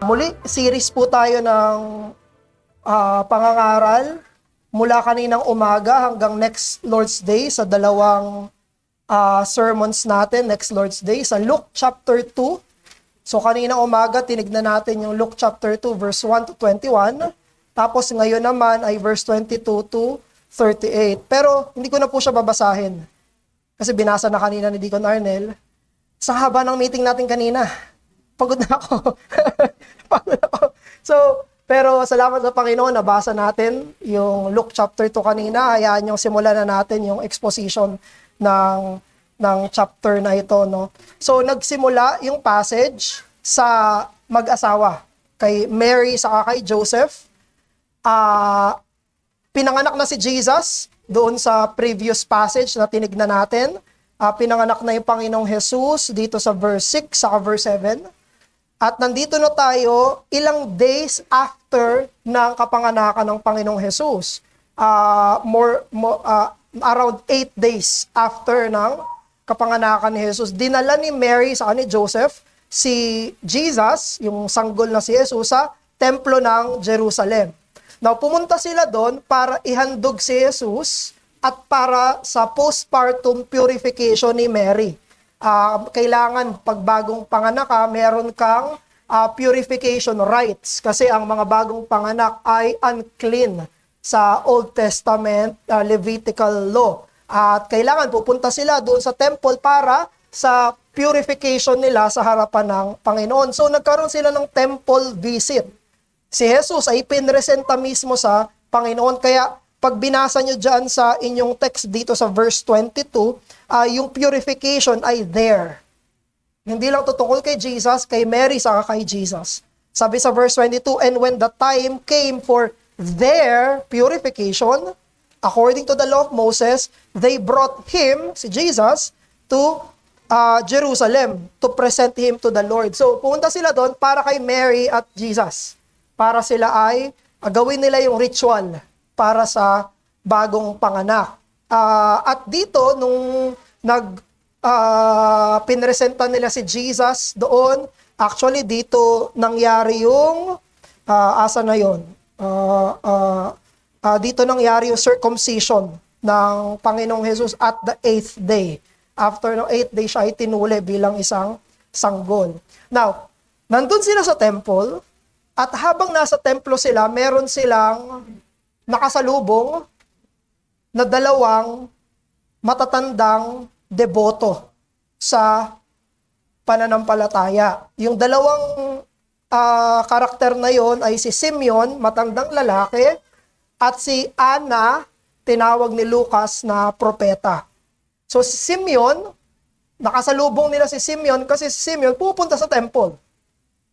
Muli, series po tayo ng pangangaral mula kaninang umaga hanggang next Lord's Day sa dalawang sermons natin next Lord's Day sa Luke chapter 2. So kaninang umaga, tinignan natin yung Luke chapter 2 verse 1 to 21. Tapos ngayon naman ay verse 22 to 38. Pero hindi ko na po siya babasahin kasi binasa na kanina ni Deacon Arnel. Sa haba ng meeting natin kanina, pagod na ako. So, pero salamat sa Panginoon, nabasa natin yung Luke chapter 2 kanina. Hayaan yung simulan na natin yung exposition ng chapter na ito, no? So, nagsimula yung passage sa mag-asawa, kay Mary sa kay Joseph. Pinanganak na si Jesus doon sa previous passage na tinignan natin. Pinanganak na yung Panginoong Jesus dito sa verse 6 sa verse 7. At nandito na tayo ilang days after ng kapanganakan ng Panginoong Jesus. Around 8 days after ng kapanganakan ni Jesus. Dinala ni Mary sa ni Joseph si Jesus, yung sanggol na si Jesus, sa templo ng Jerusalem. Now, pumunta sila doon para ihandog si Jesus at para sa postpartum purification ni Mary. Kailangan pag bagong panganak ka, meron kang purification rites kasi ang mga bagong panganak ay unclean sa Old Testament Levitical law. At kailangan pupunta sila doon sa temple para sa purification nila sa harapan ng Panginoon. So nagkaroon sila ng temple visit. Si Jesus ay pinresenta mismo sa Panginoon. Kaya pag binasa nyo dyan sa inyong text dito sa verse 22, yung purification ay there. Hindi lang tutungkol kay Jesus, kay Mary, saka kay Jesus. Sabi sa verse 22, and when the time came for their purification, according to the law of Moses, they brought him, si Jesus, to Jerusalem to present him to the Lord. So, pumunta sila doon para kay Mary at Jesus. Para sila ay gawin nila yung ritual para sa bagong panganak. At dito, nung pinresenta nila si Jesus doon, actually dito nangyari yung, asa na yun? Dito nangyari yung circumcision ng Panginoong Jesus at the 8th day. After ng 8th day, siya ay tinuli bilang isang sanggol. Now, nandun sila sa temple, at habang nasa templo sila, meron silang nakasalubong na dalawang matatandang deboto sa pananampalataya. Yung dalawang karakter na yon ay si Simeon, matandang lalaki, at si Anna, tinawag ni Lucas na propeta. So si Simeon, nakasalubong nila si Simeon kasi si Simeon pupunta sa temple.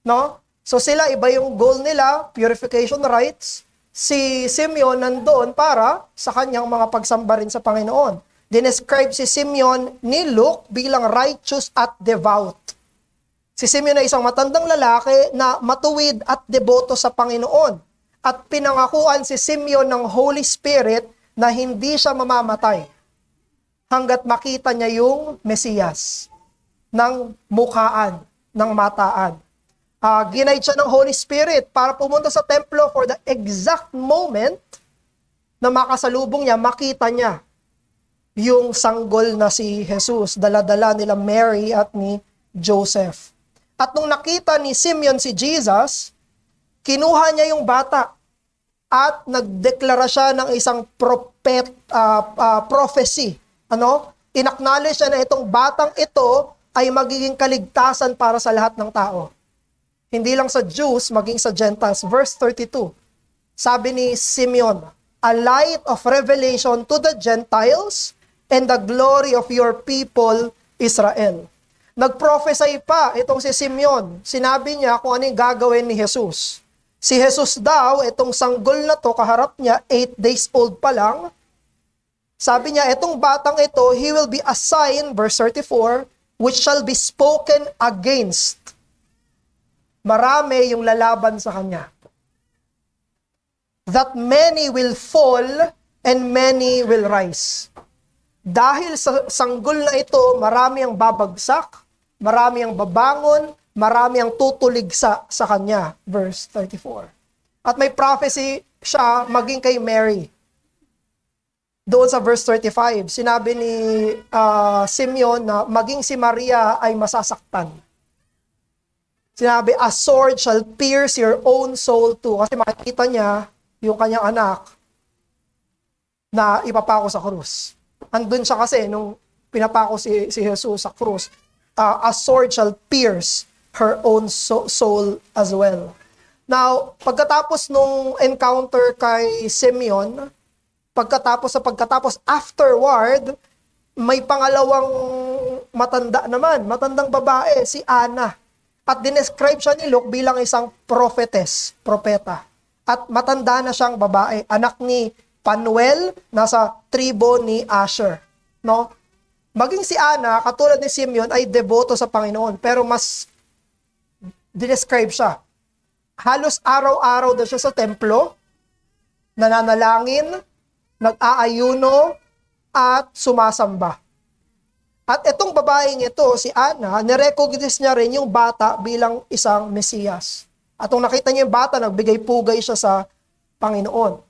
No? So sila, iba yung goal nila, purification rites. Si Simeon nandoon para sa kanyang mga pagsamba rin sa Panginoon. Dinescribe si Simeon ni Luke bilang righteous at devout. Si Simeon ay isang matandang lalaki na matuwid at deboto sa Panginoon. At pinangakuan si Simeon ng Holy Spirit na hindi siya mamamatay hanggat makita niya yung Mesiyas ng mukhaan, ng mataan. Ginaid siya ng Holy Spirit para pumunta sa templo for the exact moment na makasalubong niya, makita niya yung sanggol na si Jesus, dala-dala nila Mary at ni Joseph. At nung nakita ni Simeon si Jesus, kinuha niya yung bata at nagdeklara siya ng isang prophecy. Inacknowledge siya na itong batang ito ay magiging kaligtasan para sa lahat ng tao. Hindi lang sa Jews, maging sa Gentiles. Verse 32, sabi ni Simeon, a light of revelation to the Gentiles and the glory of your people, Israel. Nag-prophesy pa itong si Simeon. Sinabi niya kung ano yung gagawin ni Jesus. Si Jesus daw, itong sanggol na to, kaharap niya, 8 days old pa lang. Sabi niya, itong batang ito, he will be a sign, verse 34, which shall be spoken against. Marami yung lalaban sa kanya. That many will fall and many will rise. Dahil sa sanggol na ito, marami ang babagsak, marami ang babangon, marami ang tutulig sa kanya. Verse 34. At may prophecy siya maging kay Mary. Doon sa verse 35, sinabi ni Simeon na maging si Maria ay masasaktan. Sinabi, a sword shall pierce your own soul too. Kasi makikita niya yung kanyang anak na ipapako sa krus. Andun siya kasi nung pinapako si Jesus sa krus. A sword shall pierce her own soul as well. Now, pagkatapos nung encounter kay Simeon, pagkatapos, afterward, may pangalawang matandang babae, si Anna. At dinescribe siya ni Luke bilang isang propeta. At matanda na siyang babae, anak ni Panuel, nasa tribo ni Asher. No? Maging si Anna, katulad ni Simeon, ay deboto sa Panginoon, pero mas dinescribe siya. Halos araw-araw daw siya sa templo, nananalangin, nag-aayuno, at sumasamba. At itong babaeng ito, si Anna, nirecognize niya rin yung bata bilang isang Mesiyas. At kung nakita niya yung bata, nagbigay pugay siya sa Panginoon.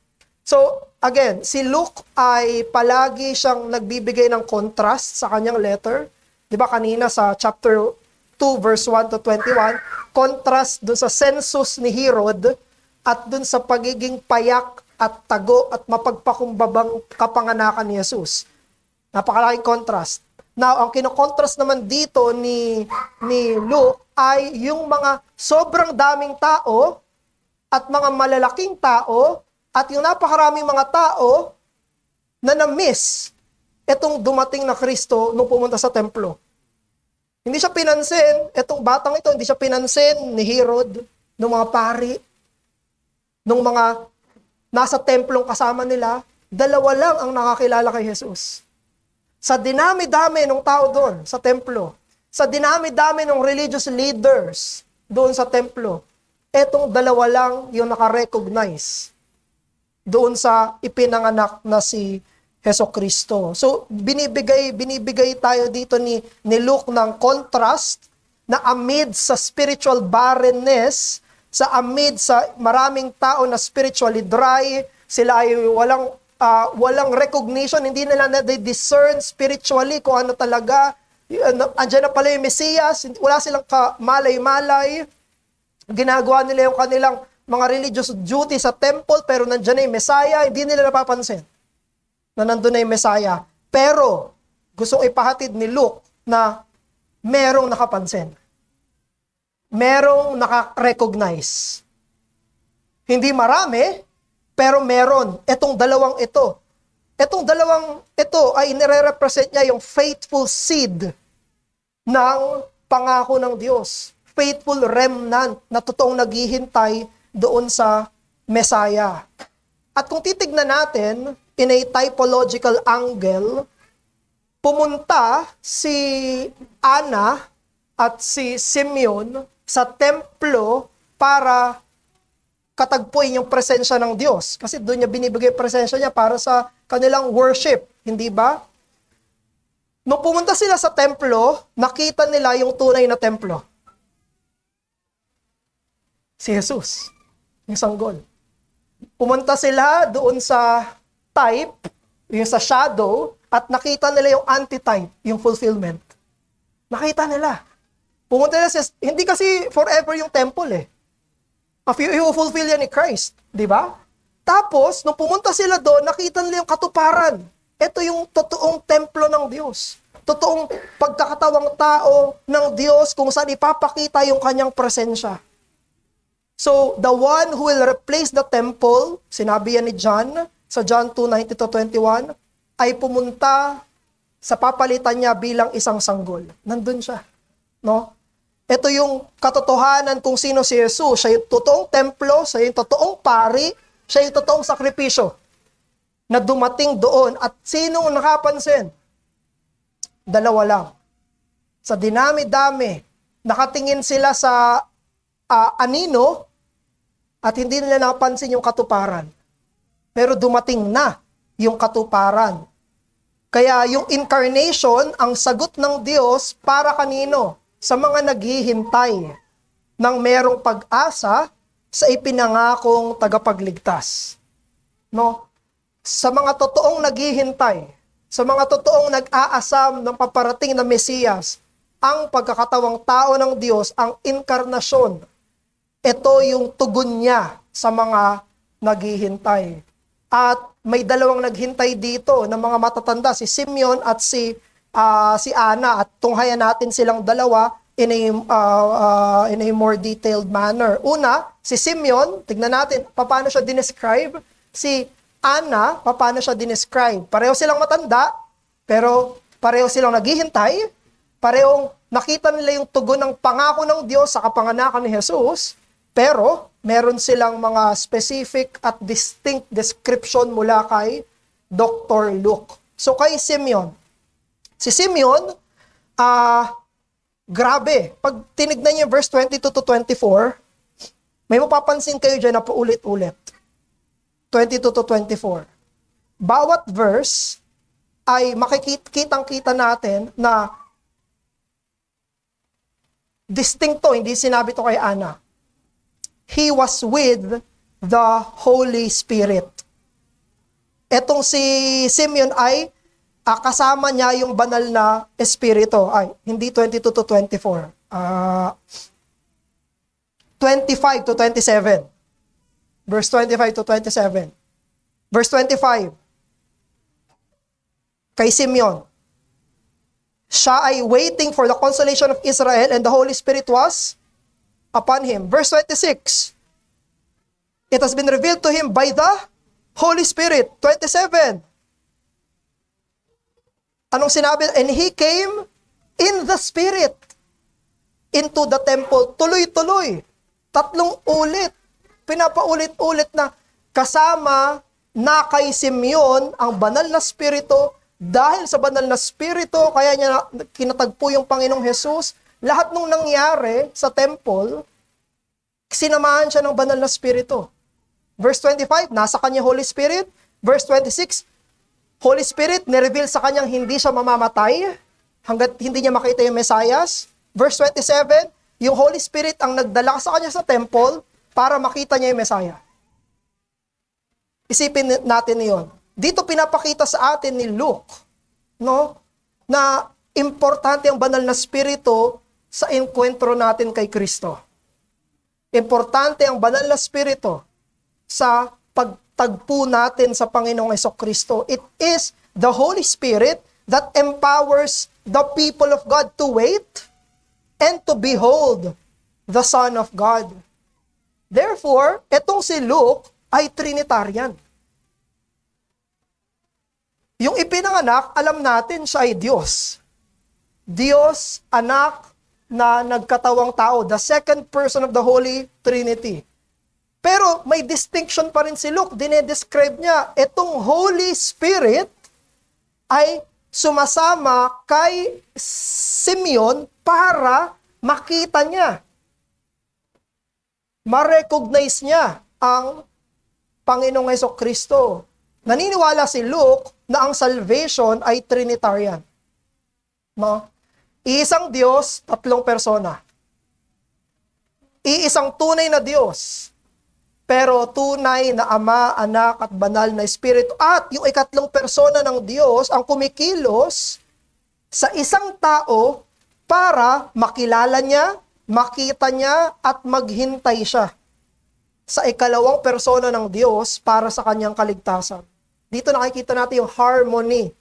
So, again, si Luke ay palagi siyang nagbibigay ng contrast sa kanyang letter. Di ba kanina sa chapter 2, verse 1 to 21, contrast dun sa census ni Herod at dun sa pagiging payak at tago at mapagpakumbabang kapanganakan ni Jesus. Napakalaking contrast. Now, ang kinokontrast naman dito ni Luke ay yung mga sobrang daming tao at mga malalaking tao at yung napakaraming mga tao na na-miss itong dumating na Kristo nung pumunta sa templo. Hindi siya pinansin, itong batang ito, hindi siya pinansin ni Herod, ng mga pari, ng mga nasa templong kasama nila. Dalawa lang ang nakakilala kay Jesus. Sa dinami-dami ng tao doon sa templo, sa dinami-dami ng religious leaders doon sa templo, etong dalawa lang yung nakarecognize doon sa ipinanganak na si Hesukristo. So, binibigay tayo dito ni Luke ng contrast na amid sa spiritual barrenness, amid sa maraming tao na spiritually dry, sila ay walang recognition, hindi nila na-discern spiritually kung ano talaga. Andiyan na pala yung Mesiyas, wala silang malay-malay. Ginagawa nila yung kanilang mga religious duty sa temple, pero nandiyan na yung Messiah, hindi nila napapansin na nandun na yung Messiah. Pero, gustong ipahatid ni Luke na merong nakapansin. Merong nakarecognize. Hindi marami, pero meron. Etong dalawang ito. Etong dalawang ito ay nire-represent niya yung faithful seed ng pangako ng Diyos. Faithful remnant na totoong naghihintay doon sa Messiah. At kung titignan natin, in a typological angle, pumunta si Anna at si Simeon sa templo para katagpuin yung presensya ng Diyos. Kasi doon niya binibigay presensya niya para sa kanilang worship. Hindi ba? Nung pumunta sila sa templo, nakita nila yung tunay na templo. Si Jesus, yung sanggol. Pumunta sila doon sa type, yung sa shadow, at nakita nila yung antitype, yung fulfillment. Nakita nila. Pumunta nila hindi kasi forever yung temple eh. I-fulfill yan ni Christ, di ba? Tapos, nung pumunta sila doon, nakita nila yung katuparan. Ito yung totoong templo ng Diyos. Totoong pagkakatawang tao ng Diyos kung saan ipapakita yung kanyang presensya. So, the one who will replace the temple, sinabi yan ni John, sa John 2:19-21, ay pumunta sa papalitan niya bilang isang sanggol. Nandun siya. No? Ito yung katotohanan kung sino si Jesus. Siya yung totoong templo, siya yung totoong pari, siya yung totoong sakripisyo na dumating doon. At sinong nakapansin? Dalawa lang. Sa dinami-dami, nakatingin sila sa anino at hindi nila napansin yung katuparan. Pero dumating na yung katuparan. Kaya yung incarnation, ang sagot ng Diyos para kanino? Sa mga naghihintay ng merong pag-asa sa ipinangakong tagapagligtas. No? Sa mga totoong naghihintay, sa mga totoong nag-aasam ng paparating na Mesiyas, ang pagkakatawang tao ng Diyos, ang inkarnasyon, ito yung tugon niya sa mga naghihintay. At may dalawang naghintay dito na mga matatanda, si Simeon at si Ana, at tunghayan natin silang dalawa in a more detailed manner. Una, si Simeon, tignan natin paano siya dinescribe. Si Ana, paano siya dinescribe. Pareho silang matanda, pero pareho silang naghihintay, parehong nakita nila yung tugon ng pangako ng Diyos sa kapanganakan ni Jesus, pero meron silang mga specific at distinct description mula kay Dr. Luke. So kay Simeon, si Simeon, grabe, pag tinignan niyo yung verse 22 to 24, may mapapansin kayo dyan na paulit-ulit. 22 to 24. Bawat verse ay makikitang-kita natin na distincto, hindi sinabi to kay Ana. He was with the Holy Spirit. Etong si Simeon ay kasama niya yung banal na espiritu. Ay, hindi 22 to 24. 25 to 27. Verse 25 to 27. Verse 25. Kay Simeon, siya ay waiting for the consolation of Israel and the Holy Spirit was upon him. Verse 26. It has been revealed to him by the Holy Spirit. 27. Anong sinabi? And he came in the Spirit into the temple. Tuloy-tuloy. 3 ulit. Pinapaulit-ulit na kasama na kay Simeon ang banal na spirito. Dahil sa banal na spirito, kaya niya kinatagpo yung Panginoong Jesus. Lahat nung nangyari sa temple, sinamahan siya ng banal na spirito. Verse 25, nasa kanya Holy Spirit. Verse 26, Holy Spirit, nireveal sa kanyang hindi siya mamamatay hanggat hindi niya makita yung Mesias. Verse 27, yung Holy Spirit ang nagdala sa kanya sa temple para makita niya yung Messiah. Isipin natin yon. Dito pinapakita sa atin ni Luke, no, na importante ang banal na spirito sa enkwentro natin kay Kristo. Importante ang banal na spirito sa pagtagpo natin sa Panginoong Hesukristo. It is the Holy Spirit that empowers the people of God to wait and to behold the Son of God. Therefore, etong si Luke ay Trinitarian. Yung ipinanganak, alam natin siya ay Diyos. Diyos, anak na nagkatawang tao, the second person of the Holy Trinity. Pero may distinction pa rin si Luke. Dinedescribe niya, etong Holy Spirit ay sumasama kay Simeon para makita niya. Ma-recognize niya ang Panginoong Hesukristo. Naniniwala si Luke na ang salvation ay Trinitarian. No? Iisang Diyos, 3 persona. Iisang tunay na Diyos, pero tunay na Ama, Anak, at Banal na Espiritu. At yung ikatlong persona ng Diyos ang kumikilos sa isang tao para makilala niya, makita niya, at maghintay siya sa ikalawang persona ng Diyos para sa kanyang kaligtasan. Dito nakikita natin yung harmony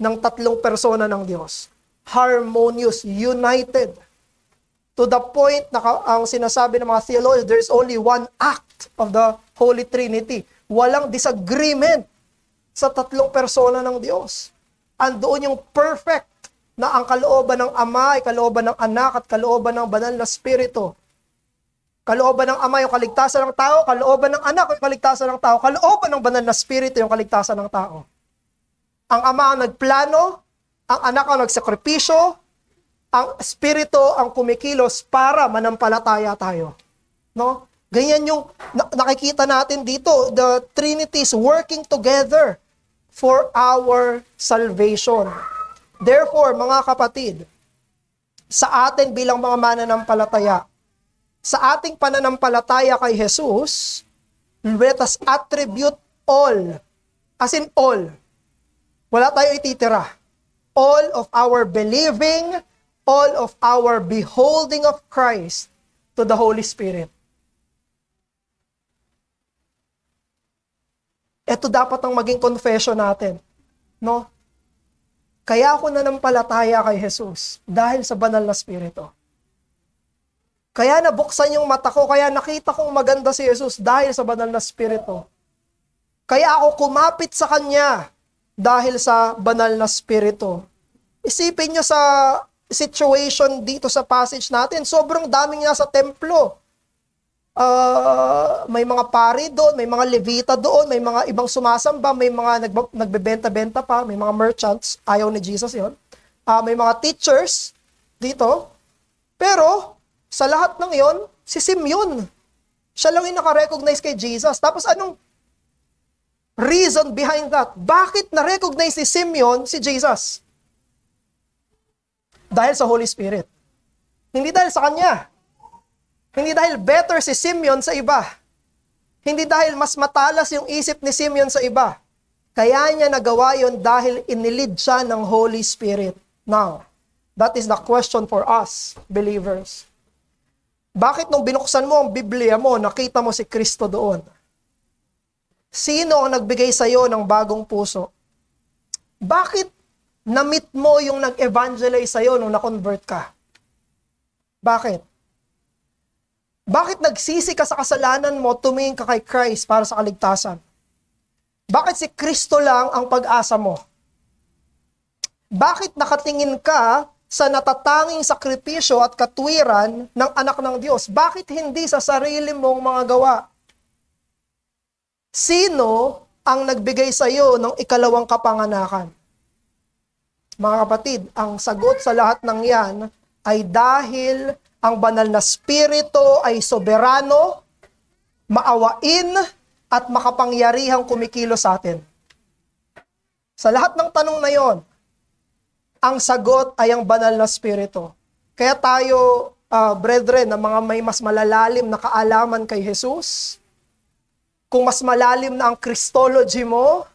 ng 3 persona ng Diyos. Harmonious, united. To the point na ang sinasabi ng mga theologians, there's only one act of the Holy Trinity. Walang disagreement sa 3 persona ng Diyos. Andoon yung perfect na ang kalooban ng Ama ay kalooban ng Anak at kalooban ng Banal na Espiritu. Kalooban ng Ama yung kaligtasan ng tao, kalooban ng Anak yung kaligtasan ng tao, kalooban ng Banal na Espiritu yung kaligtasan ng tao. Ang Ama ang nagplano, ang Anak ang nagsakripisyo, ang Espiritu ang kumikilos para manampalataya tayo. No? Ganyan yung nakikita natin dito, the Trinity is working together for our salvation. Therefore, mga kapatid, sa atin bilang mga mananampalataya, sa ating pananampalataya kay Jesus, let us attribute all, as in all. Wala tayo ititira. All of our believing, all of our beholding of Christ to the Holy Spirit. Ito dapat ang maging confession natin. No? Kaya ako nanampalataya kay Jesus dahil sa banal na Espiritu. Kaya nabuksan yung mata ko, kaya nakita kong maganda si Jesus dahil sa banal na Espiritu. Kaya ako kumapit sa Kanya dahil sa banal na Espiritu. Isipin nyo sa situation dito sa passage natin, sobrang daming nasa templo. May mga pari doon, may mga levita doon, may mga ibang sumasamba, may mga nagbebenta-benta pa, may mga merchants, ayaw ni Jesus yon. May mga teachers dito. Pero, sa lahat ng yon, si Simeon, siya lang yung nakarecognize kay Jesus. Tapos anong reason behind that? Bakit na-recognize ni Simeon si Jesus? Dahil sa Holy Spirit. Hindi dahil sa kanya. Hindi dahil better si Simeon sa iba. Hindi dahil mas matalas yung isip ni Simeon sa iba. Kaya niya nagawa yun dahil inilid siya ng Holy Spirit. Now, that is the question for us, believers. Bakit nung binuksan mo ang Biblia mo, nakita mo si Kristo doon? Sino ang nagbigay sa iyo ng bagong puso? Bakit na-meet mo yung nag-evangelize sa iyo nung na-convert ka? Bakit? Bakit nagsisi ka sa kasalanan mo, tumingin ka kay Christ para sa kaligtasan? Bakit si Kristo lang ang pag-asa mo? Bakit nakatingin ka sa natatanging sakripisyo at katwiran ng anak ng Diyos? Bakit hindi sa sarili mong mga gawa? Sino ang nagbigay sa iyo ng ikalawang kapanganakan? Mga kapatid, ang sagot sa lahat ng yan ay dahil ang banal na Espiritu ay soberano, maawain, at makapangyarihang kumikilos sa atin. Sa lahat ng tanong na yon, ang sagot ay ang banal na Espiritu. Kaya tayo, brethren, na mga may mas malalalim na kaalaman kay Jesus, kung mas malalim na ang Christology mo,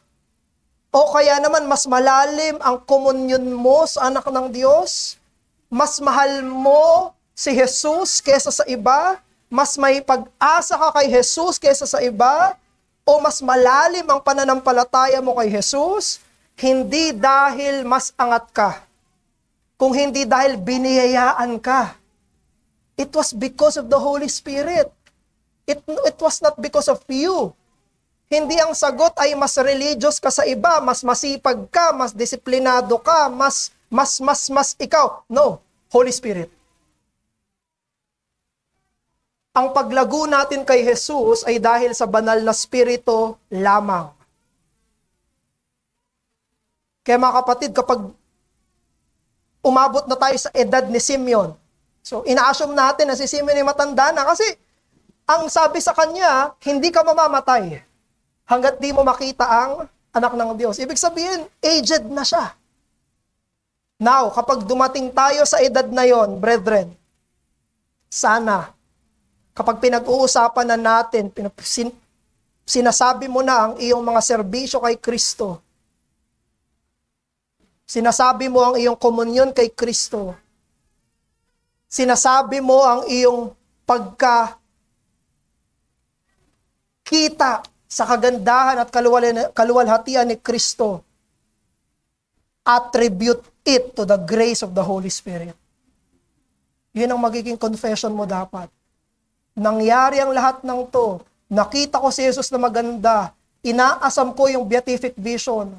o kaya naman mas malalim ang komunyon mo sa anak ng Diyos, mas mahal mo si Jesus kesa sa iba, mas may pag-asa ka kay Jesus kesa sa iba, o mas malalim ang pananampalataya mo kay Jesus, hindi dahil mas angat ka, kung hindi dahil biniyayaan ka. It was because of the Holy Spirit. It was not because of you. Hindi ang sagot ay mas religious ka sa iba, mas masipag ka, mas disiplinado ka, mas ikaw. No, Holy Spirit. Ang paglago natin kay Jesus ay dahil sa banal na Espiritu lamang. Kaya mga kapatid, kapag umabot na tayo sa edad ni Simeon, so ina-assume natin na si Simeon ay matanda na kasi ang sabi sa kanya, hindi ka mamamatay hanggat di mo makita ang anak ng Diyos. Ibig sabihin, aged na siya. Now, kapag dumating tayo sa edad na yon, brethren, sana, kapag pinag-uusapan na natin, sinasabi mo na ang iyong mga serbisyo kay Kristo, sinasabi mo ang iyong komunyon kay Kristo, sinasabi mo ang iyong pagkakita sa kagandahan at kaluwalhatian ni Kristo, attribute it to the grace of the Holy Spirit. Yun ang magiging confession mo dapat. Nangyari ang lahat ng to. Nakita ko si Jesus na maganda. Inaasam ko yung beatific vision.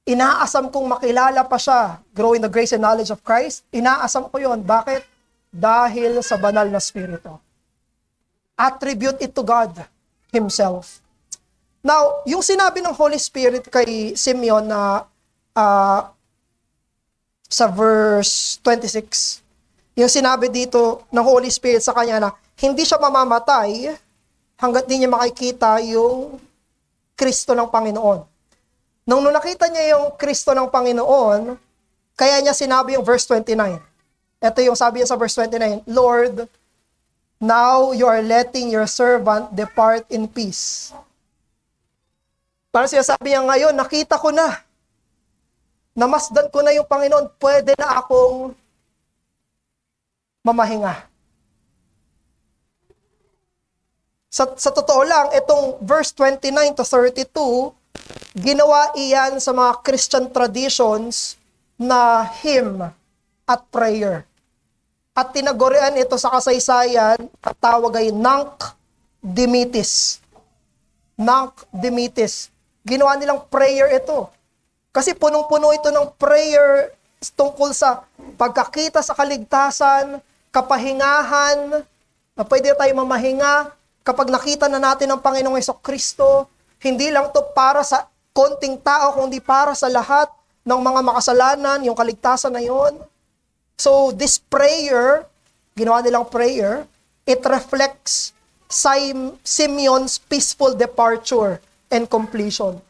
Inaasam kong makilala pa siya. Grow in the grace and knowledge of Christ. Inaasam ko yon. Bakit? Dahil sa banal na Espiritu. Attribute it to God Himself. Now, yung sinabi ng Holy Spirit kay Simeon na sa verse 26, yung sinabi dito ng Holy Spirit sa kanya na hindi siya mamamatay hanggat di niya makikita yung Kristo ng Panginoon. Nung nakita niya yung Kristo ng Panginoon, kaya niya sinabi yung verse 29. Ito yung sabi niya sa verse 29, Lord, now you are letting your servant depart in peace. Parang sinasabi niya ngayon, nakita ko na, namasdan ko na yung Panginoon, pwede na akong mamahinga. Sa totoo lang, itong verse 29 to 32, ginawa iyan sa mga Christian traditions na hymn at prayer. At tinagurian ito sa kasaysayan at tawag ay Nunc Dimittis. Nunc Dimittis. Ginawa nilang prayer ito. Kasi punong-puno ito ng prayer tungkol sa pagkakita sa kaligtasan, kapahingahan, na pwede tayo mamahinga kapag nakita na natin ang Panginoong Hesukristo. Hindi lang to para sa konting tao, kundi para sa lahat ng mga makasalanan, yung kaligtasan na yon. So this prayer, ginawa nilang prayer, it reflects Simeon's peaceful departure and completion.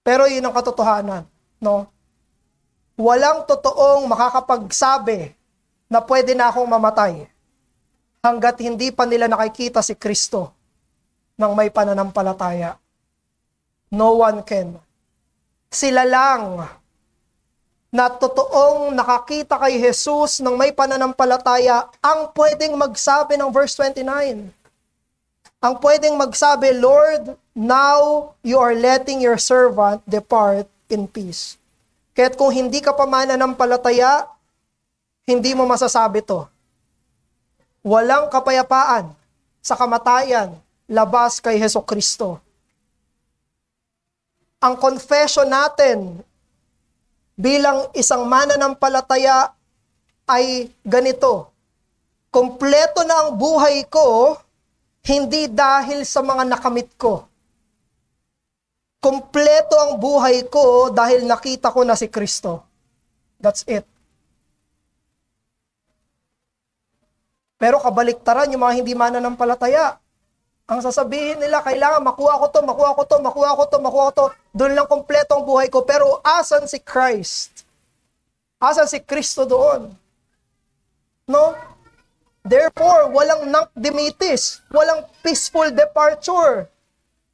Pero yun ang katotohanan, no? Walang totoong makakapagsabi na pwede na akong mamatay hanggat hindi pa nila nakikita si Kristo ng may pananampalataya. No one can. Sila lang na totoong nakakita kay Jesus ng may pananampalataya ang pwedeng magsabi ng verse 29. Ang pwedeng magsabi, Lord, now you are letting your servant depart in peace. Kaya't kung hindi ka pa mananampalataya, hindi mo masasabi to. Walang kapayapaan sa kamatayan labas kay Hesukristo. Ang confession natin bilang isang mananampalataya ay ganito. Kompleto na ang buhay ko, hindi dahil sa mga nakamit ko. Kompleto ang buhay ko dahil nakita ko na si Kristo. That's it. Pero kabaliktaran yung mga hindi mananampalataya. Ang sasabihin nila, kailangan makuha ko to, makuha ko to, makuha ko to, makuha ko to. Doon lang kompleto ang buhay ko. Pero asan si Christ? Asan si Kristo doon? No? Therefore, walang Nunc Dimittis, walang peaceful departure.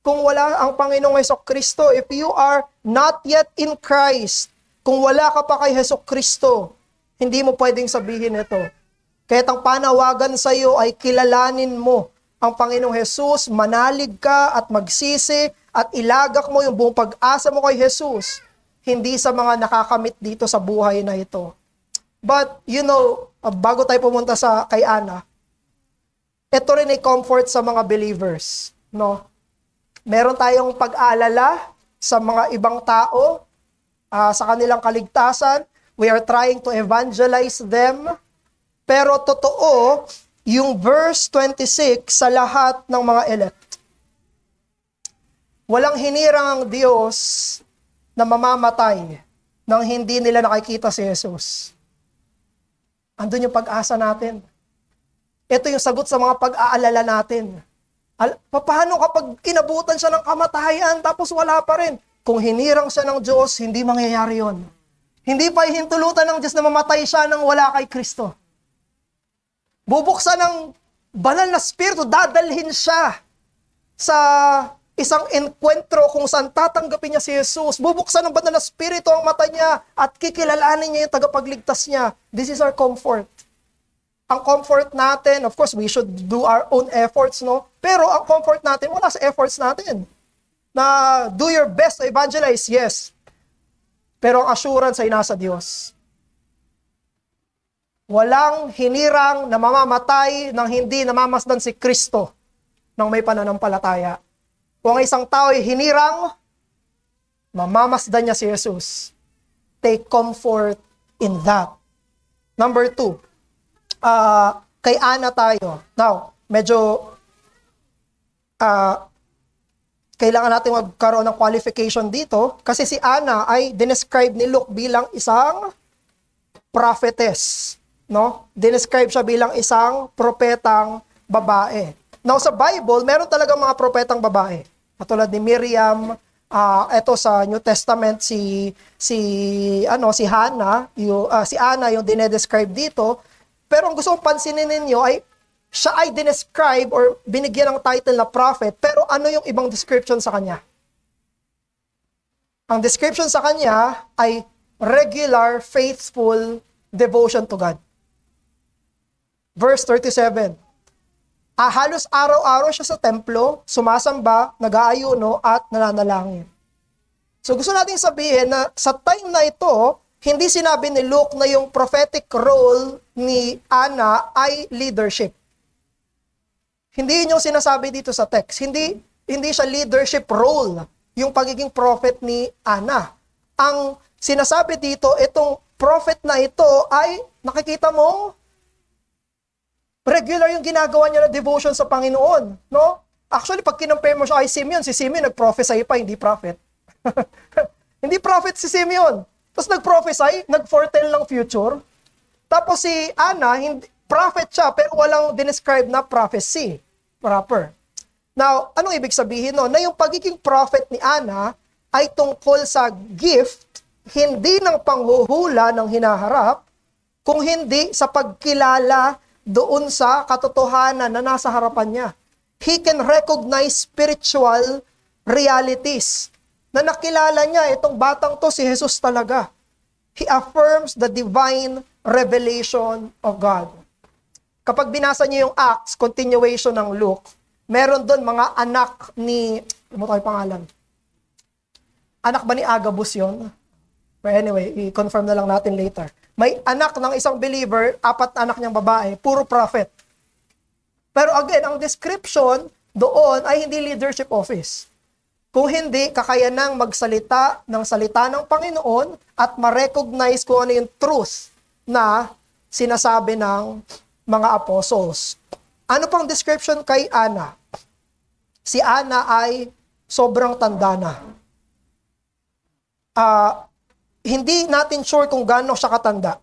Kung wala ang Panginoong Hesukristo, if you are not yet in Christ, kung wala ka pa kay Hesukristo, hindi mo pwedeng sabihin ito. Kaya't ang panawagan sa iyo ay kilalanin mo ang Panginoong Jesus, manalig ka at magsisi at ilagak mo yung buong pag-asa mo kay Jesus, hindi sa mga nakakamit dito sa buhay na ito. But, you know, bago tayo pumunta kay Ana, ito rin ay comfort sa mga believers. No? Meron tayong pag-aalala sa mga ibang tao, sa kanilang kaligtasan. We are trying to evangelize them. Pero totoo, yung verse 26 sa lahat ng mga elect. Walang hinirang ang Diyos na mamamatay nang hindi nila nakikita si Jesus. Andun yung pag-asa natin. Ito yung sagot sa mga pag-aalala natin. Paano kapag inabutan siya ng kamatayan tapos wala pa rin? Kung hinirang siya ng Diyos, hindi mangyayari yon. Hindi pa hintulutan ng Diyos na mamatay siya nang wala kay Kristo. Bubuksan ng banal na spirito, dadalhin siya sa isang enkwentro kung saan tatanggapin niya si Jesus. Bubuksan ng banal na spirito ang mata niya at kikilalanin niya yung tagapagligtas niya. This is our comfort. Ang comfort natin, of course, we should do our own efforts, no? Pero ang comfort natin, wala sa efforts natin. Na do your best to evangelize, yes. Pero ang assurance ay nasa Diyos. Walang hinirang na mamamatay nang hindi namamasdan si Kristo nang may pananampalataya. Kung ang isang tao ay hinirang, mamamasdan niya si Jesus. Take comfort in that. Number 2, kay Ana tayo. Now, medyo kailangan natin magkaroon ng qualification dito kasi si Ana ay dinescribe ni Luke bilang isang prophetess. No? Dinescribe siya bilang isang propetang babae. Now sa Bible, meron talaga mga propetang babae. Katulad ni Miriam, eto sa New Testament si Hannah, si Anna yung dinedescribe dito. Pero ang gusto kong pansinin ninyo ay siya ay dinescribe or binigyan ng title na prophet, pero ano yung ibang description sa kanya? Ang description sa kanya ay regular, faithful devotion to God. Verse 37. Halos araw-araw siya sa templo, sumasamba, nag-aayuno, at nananalangin. So gusto natin sabihin na sa time na ito, hindi sinabi ni Luke na yung prophetic role ni Anna ay leadership. Hindi yun yung sinasabi dito sa text. Hindi siya leadership role, yung pagiging prophet ni Anna. Ang sinasabi dito, itong prophet na ito ay, nakikita mo, regular yung ginagawa niya na devotion sa Panginoon. No? Actually, pag kinompare mo siya kay Simeon, si Simeon nag-prophesy pa, hindi prophet. Hindi prophet si Simeon. Tapos nag-prophesy, nag-foretell ng future. Tapos si Anna, prophet siya, pero walang dinescribe na prophecy. Proper. Now, anong ibig sabihin no? Na yung pagiging prophet ni Anna ay tungkol sa gift, hindi ng panghuhula ng hinaharap, kung hindi sa pagkilala doon sa katotohanan na nasa harapan niya. He can recognize spiritual realities. Na nakilala niya, itong batang to si Jesus talaga. He affirms the divine revelation of God. Kapag binasa niyo yung Acts, continuation ng Luke, meron doon mga anak ni, ano tayo pangalan? Anak ba ni Agabus yun? But anyway, i-confirm na lang natin later. May anak ng isang believer, 4 anak niyang babae, puro prophet. Pero again, ang description doon ay hindi leadership office. Kung hindi, kakayanang magsalita ng salita ng Panginoon at ma-recognize kung ano yung truth na sinasabi ng mga apostles. Ano pang description kay Anna? Si Anna ay sobrang tanda na. Hindi natin sure kung gaano siya katanda.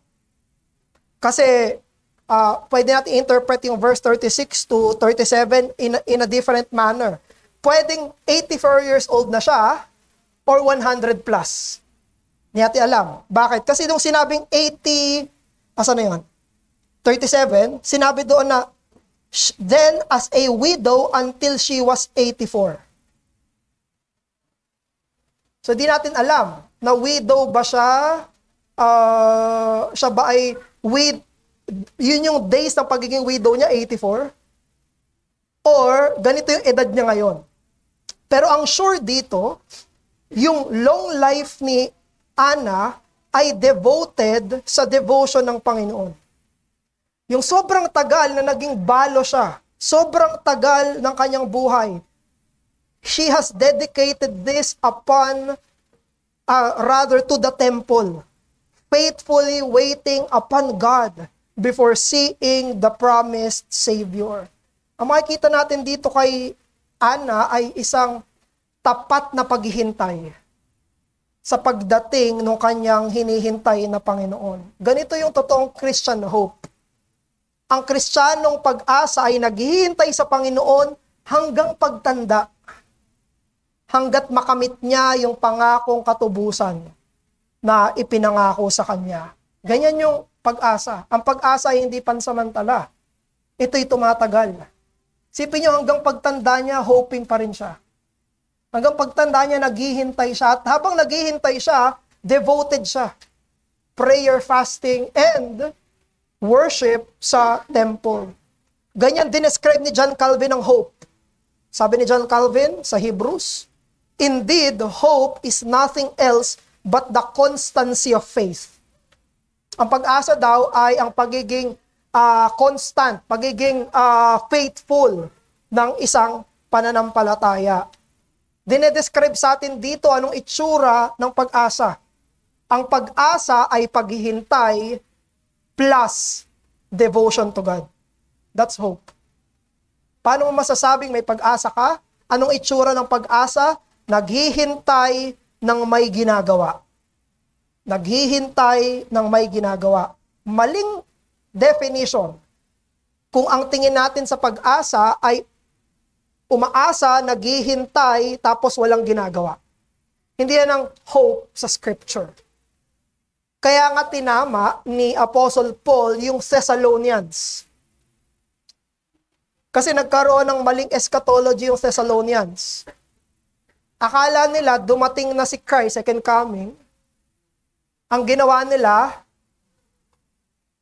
Kasi pwede natin interpret yung verse 36 to 37 in a different manner. Pwedeng 84 years old na siya or 100 plus. Hindi natin alam. Bakit? Kasi nung sinabing 80, asa na yun? 37, sinabi doon na then as a widow until she was 84. So di natin alam na widow ba siya, siya ba ay yun yung days ng pagiging widow niya, 84? Or ganito yung edad niya ngayon. Pero ang sure dito, yung long life ni Anna ay devoted sa devotion ng Panginoon. Yung sobrang tagal na naging balo siya, sobrang tagal ng kanyang buhay, she has dedicated this upon, rather to the temple, faithfully waiting upon God before seeing the promised Savior. Ang makikita natin dito kay Anna ay isang tapat na paghihintay sa pagdating ng kanyang hinihintay na Panginoon. Ganito yung totoong Christian hope. Ang Kristiyanong pag-asa ay naghihintay sa Panginoon hanggang pagtanda, hanggat makamit niya yung pangakong katubusan na ipinangako sa kanya. Ganyan yung pag-asa. Ang pag-asa ay hindi pansamantala. Ito'y tumatagal. Sipin niyo hanggang pagtanda niya, hoping pa rin siya. Hanggang pagtanda niya, naghihintay siya. At habang naghihintay siya, devoted siya. Prayer, fasting, and worship sa temple. Ganyan dinescribe ni John Calvin ang hope. Sabi ni John Calvin sa Hebrews, indeed, hope is nothing else but the constancy of faith. Ang pag-asa daw ay ang pagiging constant, pagiging faithful ng isang pananampalataya. Dinedescribe sa atin dito anong itsura ng pag-asa. Ang pag-asa ay paghihintay plus devotion to God. That's hope. Paano mo masasabing may pag-asa ka? Anong itsura ng pag-asa? Naghihintay ng may ginagawa. Naghihintay ng may ginagawa. Maling definition. Kung ang tingin natin sa pag-asa ay umaasa, naghihintay, tapos walang ginagawa. Hindi yan ang hope sa Scripture. Kaya nga tinama ni Apostle Paul yung Thessalonians. Kasi nagkaroon ng maling eschatology yung Thessalonians. Akala nila dumating na si Christ, second coming. Ang ginawa nila,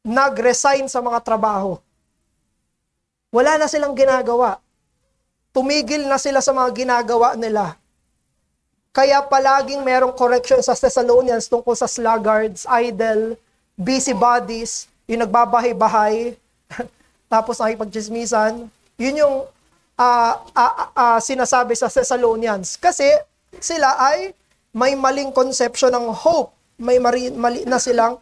nag-resign sa mga trabaho. Wala na silang ginagawa. Tumigil na sila sa mga ginagawa nila. Kaya palaging merong correction sa Thessalonians tungkol sa sluggards, idle, busybodies, yung nagbabahay-bahay, tapos nakipagchismisan. Yun yung sinasabi sa Thessalonians. Kasi sila ay may maling conception ng hope. May mali na silang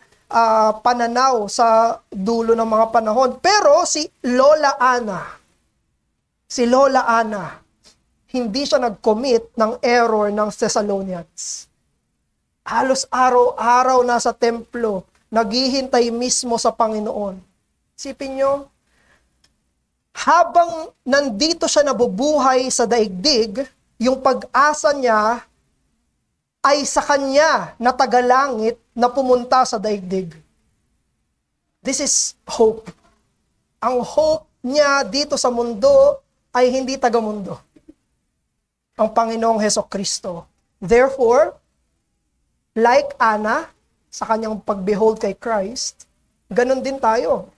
pananaw sa dulo ng mga panahon. Pero si Lola Ana, hindi siya nag-commit ng error ng Thessalonians. Halos araw-araw nasa templo, naghihintay mismo sa Panginoon. Isipin nyo, habang nandito siya nabubuhay sa daigdig, yung pag-asa niya ay sa kanya na tagalangit na pumunta sa daigdig. This is hope. Ang hope niya dito sa mundo ay hindi taga-mundo. Ang Panginoong Hesukristo. Therefore, like Ana, sa kanyang pag-behold kay Christ, ganun din tayo.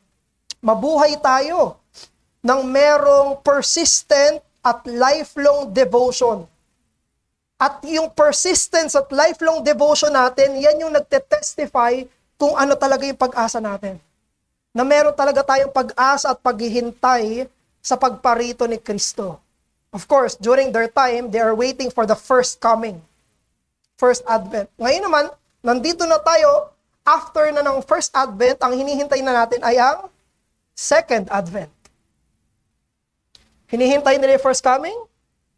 Mabuhay tayo ng merong persistent at lifelong devotion. At yung persistence at lifelong devotion natin, yan yung nagte-testify kung ano talaga yung pag-asa natin. Na meron talaga tayong pag-asa at paghihintay sa pagparito ni Kristo. Of course, during their time, they are waiting for the first coming. First Advent. Ngayon naman, nandito na tayo, after na ng first Advent, ang hinihintay na natin ay ang second Advent. Hinihintay nila yung first coming,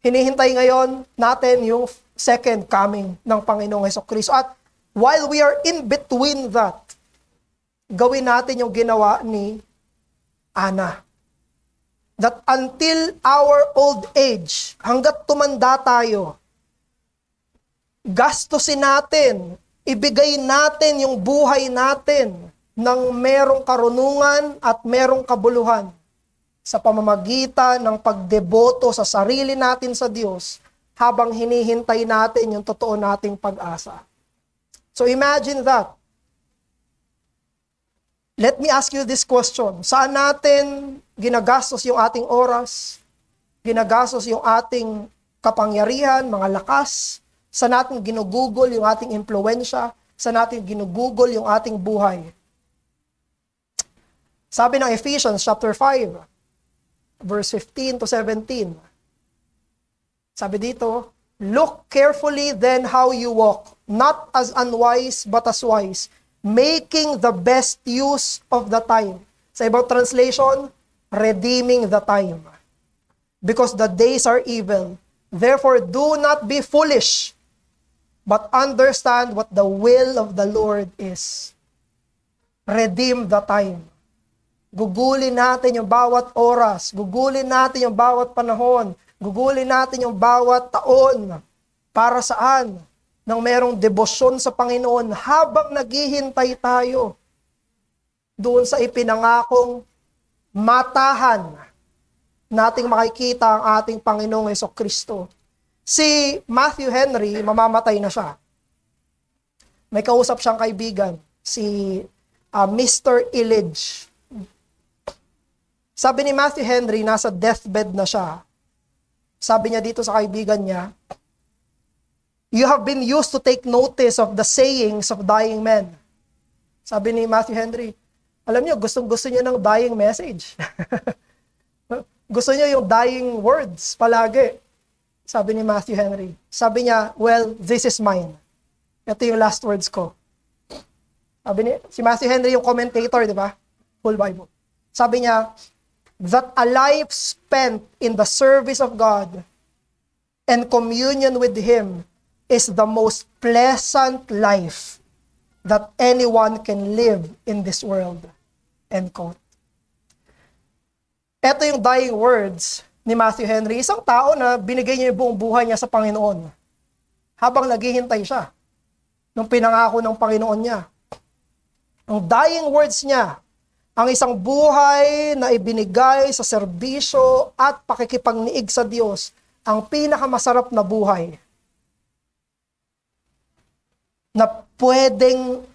hinihintay ngayon natin yung second coming ng Panginoong Hesukristo. At while we are in between that, gawin natin yung ginawa ni Ana. That until our old age, hanggat tumanda tayo, gastusin natin, ibigay natin yung buhay natin ng merong karunungan at merong kabuluhan sa pamamagitan ng pagdeboto sa sarili natin sa Diyos habang hinihintay natin yung totoo nating pag-asa. So imagine that. Let me ask you this question. Saan natin ginagastos yung ating oras? Ginagastos yung ating kapangyarihan, mga lakas? Saan natin ginugugol yung ating impluensya? Saan natin ginugugol yung ating buhay? Sabi ng Ephesians chapter 5, verse 15 to 17. Sabi dito, look carefully then how you walk, not as unwise but as wise, making the best use of the time. Sa ibang translation, redeeming the time. Because the days are evil. Therefore, do not be foolish, but understand what the will of the Lord is. Redeem the time. Gugulin natin yung bawat oras, gugulin natin yung bawat panahon, gugulin natin yung bawat taon. Para saan? Nang merong debosyon sa Panginoon habang naghihintay tayo doon sa ipinangakong matahan nating makikita ang ating Panginoong Hesukristo. Si Matthew Henry, mamamatay na siya. May kausap siyang kaibigan, si Mr. Illich. Sabi ni Matthew Henry, nasa deathbed na siya. Sabi niya dito sa kaibigan niya, you have been used to take notice of the sayings of dying men. Sabi ni Matthew Henry, alam niyo, gustong-gusto niya ng dying message. Gusto niya yung dying words palagi. Sabi ni Matthew Henry. Sabi niya, well, this is mine. Ito yung last words ko. Sabi ni, si Matthew Henry yung commentator, di ba? Full Bible. Sabi niya, that a life spent in the service of God and communion with Him is the most pleasant life that anyone can live in this world. End quote. Ito yung dying words ni Matthew Henry, isang tao na binigay niya yung buong buhay niya sa Panginoon habang naghihintay siya nung pinangako ng Panginoon niya. Ang dying words niya, Ang isang buhay na ibinigay sa serbisyo at pakikipagniig sa Diyos, ang pinakamasarap na buhay na pwedeng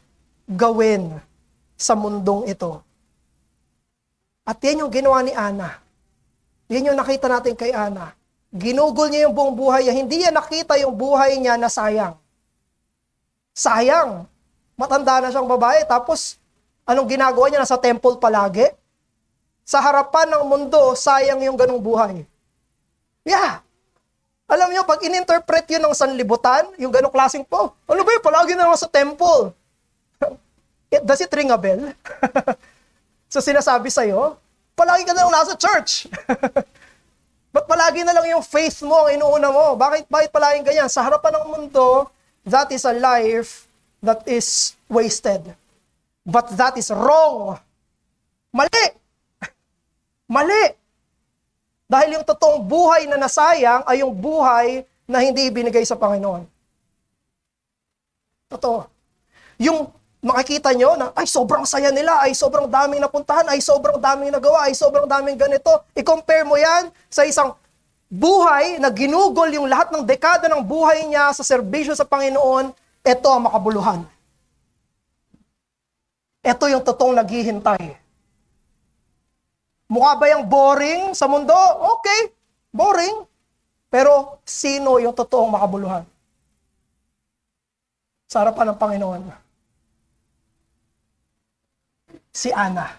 gawin sa mundong ito. At yan yung ginawa ni Ana. Yan yung nakita natin kay Ana. Ginugol niya yung buong buhay niya. Hindi niya nakita yung buhay niya na sayang. Sayang. Matanda na siyang babae. Tapos, anong ginagawa niya? Nasa temple palagi. Sa harapan ng mundo, sayang yung ganong buhay. Yeah. Alam niyo, pag in-interpret yun ng sanlibutan, yung ganong klaseng po, ano ba yun? Palagi na lang sa temple. Does it ring a bell? So sinasabi sa'yo, palagi ka na lang nasa church. Ba't palagi na lang yung faith mo ang inuuna mo? Bakit palaging ganyan? Sa harapan ng mundo, that is a life that is wasted. But that is wrong. Mali! Mali! Dahil yung totoong buhay na nasayang ay yung buhay na hindi ibinigay sa Panginoon. Totoo. Yung makikita nyo na, ay sobrang saya nila, ay sobrang daming napuntahan, ay sobrang daming nagawa, ay sobrang daming ganito. I-compare mo yan sa isang buhay na ginugol yung lahat ng dekada ng buhay niya sa serbisyo sa Panginoon, ito ang makabuluhan. Ito yung totoong naghihintay. Mukha ba yung boring sa mundo? Okay, boring. Pero sino yung totoong makabuluhan? Sa harapan ng Panginoon. Si Ana.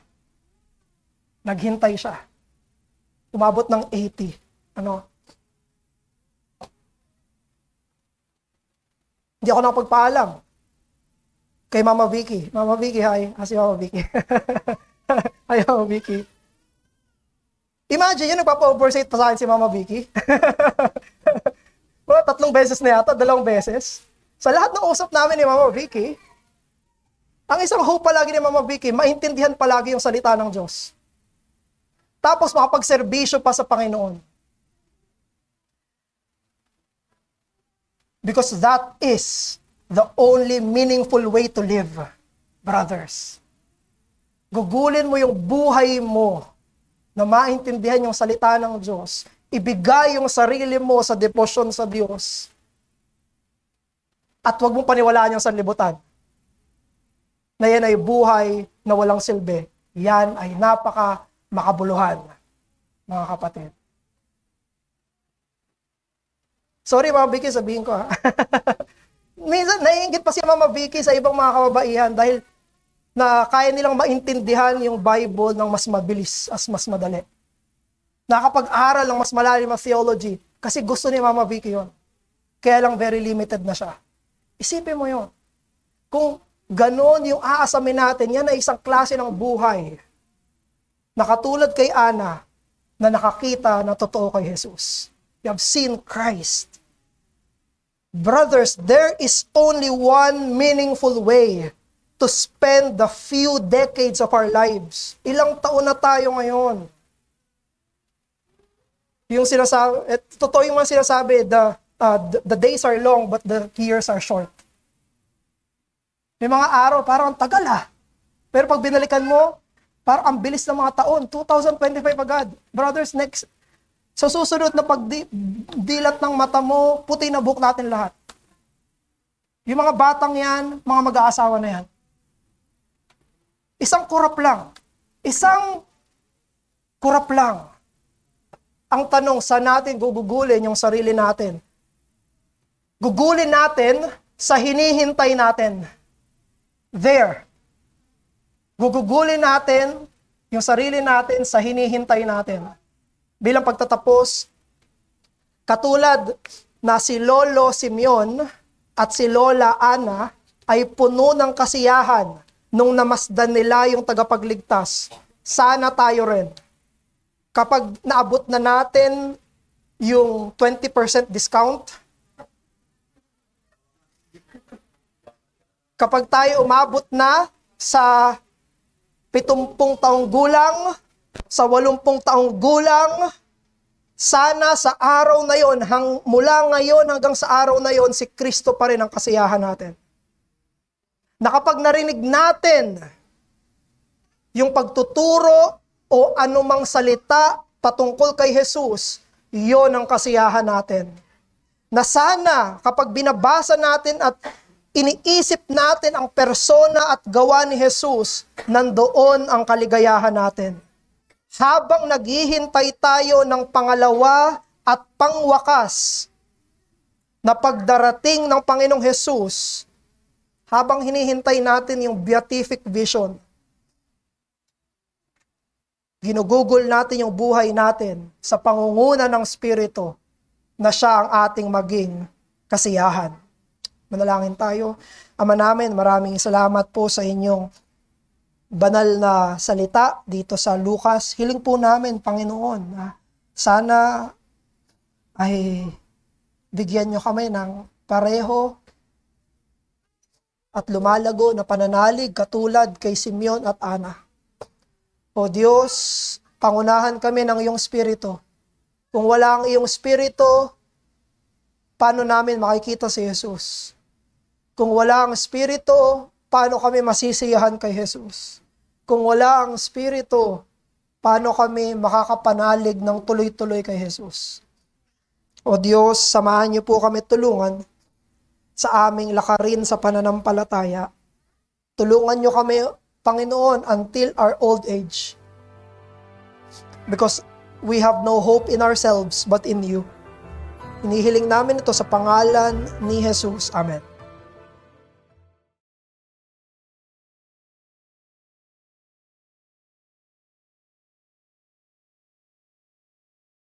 Naghintay siya. Umabot ng 80. Hindi ako nakapagpaalam kay Mama Vicky. Mama Vicky, hi. Si Mama Vicky. Hi, Mama Vicky. Imagine yun, nagpapa-oversight pa sa akin si Mama Vicky. Well, 3 beses na yata, 2 beses. Sa lahat ng usap namin ni Mama Vicky, ang isang hope palagi ni Mama Vicky, maintindihan palagi yung salita ng Diyos. Tapos makapagserbisyo pa sa Panginoon. Because that is the only meaningful way to live, brothers. Gugulin mo yung buhay mo na maintindihan yung salita ng Diyos. Ibigay yung sarili mo sa deposyon sa Diyos. At huwag mong paniwalaan yung sanlibutan. Na yan ay buhay na walang silbi. Yan ay napaka makabuluhan, mga kapatid. Sorry, Mama Vicky, sabihin ko ha. Minsan, naiingit pa si Mama Vicky sa ibang mga kababaihan dahil na kaya nilang maintindihan yung Bible ng mas mabilis as mas madali. Nakapag-aral ng mas malalim na theology kasi gusto ni Mama Vicky yun. Kaya lang very limited na siya. Isipin mo yun. Kung ganon yung aasamin natin, yan ay isang klase ng buhay na katulad kay Ana na nakakita na totoo kay Jesus. You have seen Christ. Brothers, there is only one meaningful way to spend the few decades of our lives. Ilang taon na tayo ngayon? Yung sinasabi, totoo yung mga sinasabi, the days are long but the years are short. May mga araw, parang ang tagal Pero pag binalikan mo, parang ang bilis ng mga taon. 2025 agad. Brothers, next, sa susunod na pagdilat ng mata mo, puti na buhok natin lahat. Yung mga batang yan, mga mag-aasawa na yan. Isang kurap lang. Ang tanong, saan natin gugugulin yung sarili natin? Gugulin natin sa hinihintay natin. There. Gugugulin natin yung sarili natin sa hinihintay natin. Bilang pagtatapos, katulad na si Lolo Simeon at si Lola Ana ay puno ng kasiyahan nung namasdan nila yung tagapagligtas, sana tayo rin. Kapag naabot na natin yung 20% discount, kapag tayo umabot na sa 70 taong gulang, sa 80 taong gulang, sana sa araw na yon, mula ngayon hanggang sa araw na yon, si Kristo pa rin ang kasiyahan natin. Na kapag narinig natin yung pagtuturo o anumang salita patungkol kay Jesus, yon ang kasiyahan natin. Na sana kapag binabasa natin at iniisip natin ang persona at gawa ni Jesus, nandoon ang kaligayahan natin. Habang naghihintay tayo ng pangalawa at pangwakas na pagdarating ng Panginoong Jesus, habang hinihintay natin yung beatific vision, ginugugol natin yung buhay natin sa pangunguna ng Espiritu na siya ang ating maging kasiyahan. Manalangin tayo. Ama namin, maraming salamat po sa inyong banal na salita dito sa Lucas. Hiling po namin, Panginoon, na sana ay bigyan nyo kami ng pareho at lumalago na pananalig katulad kay Simeon at Ana. O Diyos, pangunahan kami ng iyong Espiritu. Kung wala ang iyong Espiritu, paano namin makikita si Jesus? Kung wala ang Espiritu, paano kami masisiyahan kay Jesus? Kung wala ang Espiritu, paano kami makakapanalig ng tuloy-tuloy kay Jesus? O Diyos, samahan niyo po kami tulungan sa aming lakarin sa pananampalataya. Tulungan niyo kami, Panginoon, until our old age. Because we have no hope in ourselves but in you. Hinihiling namin ito sa pangalan ni Jesus. Amen.